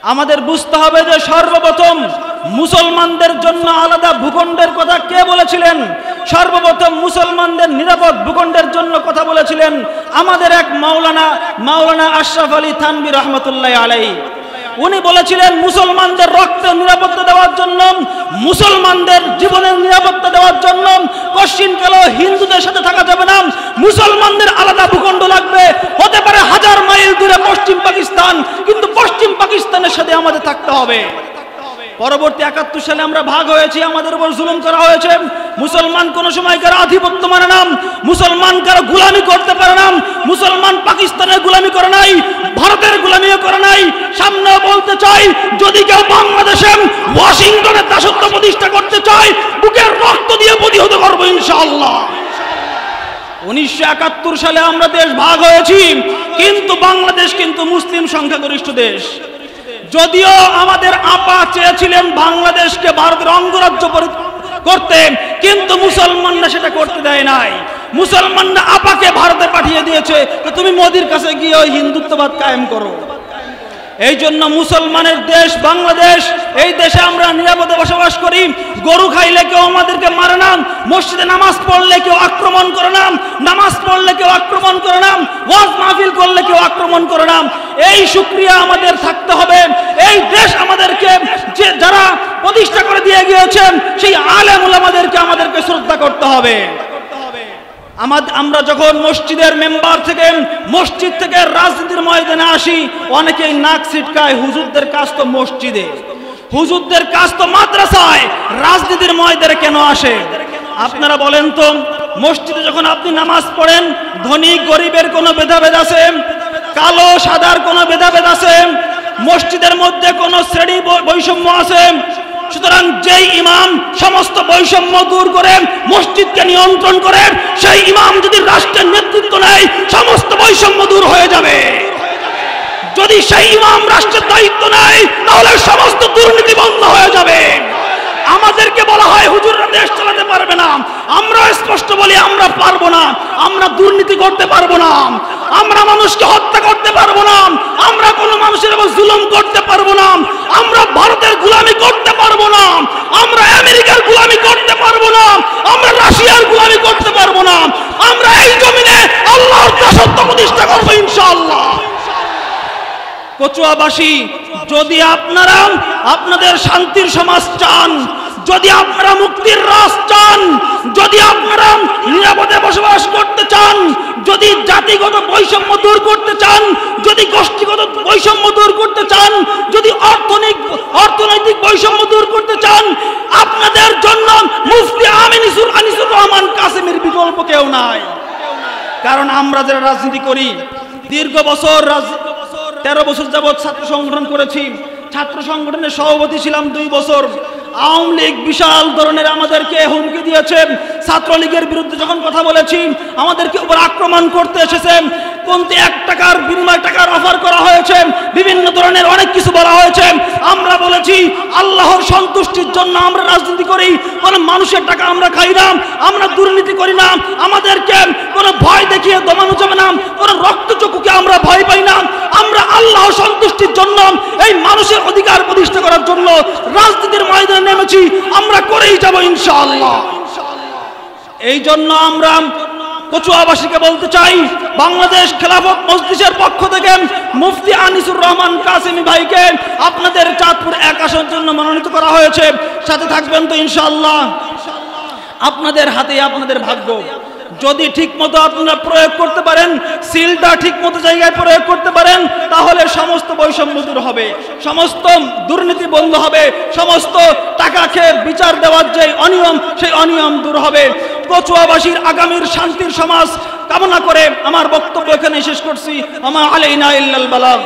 আমাদের বুঝতে হবে যে সর্বপ্রথম মুসলমানদের জন্য আলাদা ভূখণ্ডের কথা কে বলেছিলেন? সর্বপ্রথম মুসলমানদের নিরাপদ ভূখণ্ডের জন্য কথা বলেছিলেন আমাদের এক মাওলানা আশরাফ আলী থানভী রহমতুল্লাহ আলাইহি। উনি বলেছিলেন মুসলমানদের রক্তের নিরাপত্তা দেওয়ার জন্য, মুসলমানদের জীবনের নিরাপত্তা দেওয়ার জন্য কশ্চিনকালেও হিন্দুদের সাথে থাকা যাবে না, মুসলমানদের আলাদা ভূখণ্ড লাগবে। হতে পারে 1000 মাইল দূরে পশ্চিম পাকিস্তান, কিন্তু পশ্চিম পাকিস্তানের সাথে আমাদের থাকতে হবে। পরবর্তী 71 সালে আমরা ভাগ হয়েছি, আমাদের উপর জুলুম করা হয়েছে। মুসলমান কোন সময় কারো আধিপত্য মানে না, মুসলমান কারো গোলামি করতে পারে না। মুসলমান পাকিস্তানের গোলামি করে নাই, ভারতের গোলামিও করে নাই। সামনে বলতে চাই, যদি কেউ বাংলাদেশে ওয়াশিংটনের দাসত্ব প্রতিষ্ঠা করতে চায়, বুকের রক্ত দিয়ে প্রতিহত করবো ইনশাআল্লাহ। 1971 সালে আমরা দেশ ভাগ হয়েছি, কিন্তু বাংলাদেশ কিন্তু মুসলিম সংখ্যাগরিষ্ঠ দেশ। যদিও আমাদের আপা চেয়েছিলেন বাংলাদেশকে ভারতের অঙ্গরাজ্য করতে, কিন্তু মুসলমানরা সেটা করতে দেয় নাই। মুসলমানরা আপাকে ভারতে পাঠিয়ে দিয়েছে, তো তুমি মোদির কাছে গিয়ে ওই হিন্দুত্ববাদ কায়েম করো। এই জন্য মুসলমানের দেশ বাংলাদেশ, এই দেশে আমরা নিরাপদে বসবাস করি। গরু খাইলে কেউ আমাদেরকে মারে না, মসজিদে নামাজ পড়লে কেউ আক্রমণ করে না, নামাজ পড়লে কেউ আক্রমণ করে না, ওয়াজ মাহফিল করলে কেউ আক্রমণ করে না। এই শুকরিয়া আমাদের থাকতে হবে। এই দেশ আমাদেরকে যারা প্রতিষ্ঠা করে দিয়ে গিয়েছেন, সেই আলেম উলামাদেরকে আমাদেরকে শ্রদ্ধা করতে হবে। আমরা যখন মসজিদের মেম্বার থেকে, মসজিদ থেকে রাজনীতির ময়দানে আসি, অনেকেই নাক ছিটকায়, হুজুরদের কাজ তো মসজিদে, হুজুরদের কাজ তো মাদ্রাসায়, রাজনীতির ময়দানে কেন আসে? আপনারা বলেন তো, মসজিদে যখন আপনি নামাজ পড়েন, ধনী গরিবের কোনো ভেদাভেদ আছে? কালো সাদার কোনো ভেদাভেদ আছে? মসজিদের মধ্যে কোনো শ্রেণী বৈষম্য আছে? সুতরাং যেই ইমাম সমস্ত বৈষম্য দূর করে মসজিদকে নিয়ন্ত্রণ করে, সেই ইমাম যদি রাষ্ট্রের নেতৃত্ব নেয়, সমস্ত বৈষম্য দূর হয়ে যাবে। যদি সেই ইমাম রাষ্ট্রের দায়িত্ব নেয়, তাহলে সমস্ত দুর্নীতি বন্ধ হয়ে যাবে। আমাদেরকে বলা হয় হুজুররা দেশ চালাতে পারবে না, আমরা স্পষ্ট বলি আমরা পারবো না। আমরা দুর্নীতি করতে পারবো না, আমরা মানুষকে হত্যা করতে পারবো না, আমরা কোনো মানুষের উপর জুলুম করতে পারবো না, আমরা ভারতের গোলামি করতে পারবো না, আমরা আমেরিকার গোলামি করতে পারবো না, আমরা রাশিয়ার গোলামি করতে পারবো না। আমরা এই জমিনে আল্লাহর দাসত্ব প্রতিষ্ঠা করবো ইনশাআল্লাহ। কচুয়াবাসী, যদি আপনারা আপনাদের শান্তির সমাজ চান, যদি আপনারা মুক্তির রাস চান, যদি আপনারা নিরাপদে বসবাস করতে চান, যদি জাতিগত বৈষম্য দূর করতে চান, যদি গোষ্ঠীগত বৈষম্য দূর করতে চান, যদি অর্থনৈতিক বৈষম্য দূর করতে চান, আপনাদের জন্য মুফতি আনিসুর রহমান কাসেমের বিকল্প কেউ নাই। কারণ আমরা যারা রাজনীতি করি, দীর্ঘ বছর 13 বছর যাবৎ ছাত্র সংগঠন করেছি, ছাত্র সংগঠনের সভাপতি ছিলাম 2 বছর। আওয়ামী লীগ বিশাল ধরনের আমাদেরকে হুমকি দিয়েছে, ছাত্রলীগের বিরুদ্ধে যখন কথা বলেছি আমাদেরকে উপর আক্রমণ করতে এসেছেন। কোনটি 1 টাকার বিনিময়ে টাকার অফার করা হয়েছে, বিভিন্ন ধরনের অনেক কিছু বলা হয়েছে। আমরা বলেছি আল্লাহর সন্তুষ্টির জন্য আমরা রাজনীতি করি, কোনো মানুষের টাকা আমরা খাই না, আমরা দুর্নীতি করি না, আমাদেরকে কোনো ভয় দেখিয়ে দমানো যাবে না, কোনো রক্তচক্ষুকে আমরা ভয় পাই না। আমরা আল্লাহ সন্তুষ্টির জন্য, এই মানুষের অধিকার প্রতিষ্ঠা করার জন্য রাজনীতির ময়দানে নেমেছি, আমরা করেই যাব ইনশাআল্লাহ। এই জন্য আমরা কচুয়াবাসীকে বলতে চাই, বাংলাদেশ খেলাফত মজলিসের পক্ষ থেকে মুফতি আনিসুর রহমান কাসেমি ভাইকে আপনাদের চাঁদপুর 1 আসনের জন্য মনোনীত করা হয়েছে। সাথে থাকবেন তো ইনশাআল্লাহ? আপনাদের হাতে আপনাদের ভাগ্য। যদি ঠিকমতো আপনারা প্রয়োগ করতে পারেন, সিলটা ঠিকমতো জায়গায় প্রয়োগ করতে পারেন, তাহলে সমস্ত বৈষম্য দূর হবে, সমস্ত দুর্নীতি বন্ধ হবে, সমস্ত টাকা খেয়ে বিচার দেওয়ার যে অনিয়ম, সেই অনিয়ম দূর হবে। কচুয়াবাসীর আগামীর শান্তির সমাজ কামনা করে আমার বক্তব্য এখানে শেষ করছি। আমা আলাইনা ইল্লাল বালাগ।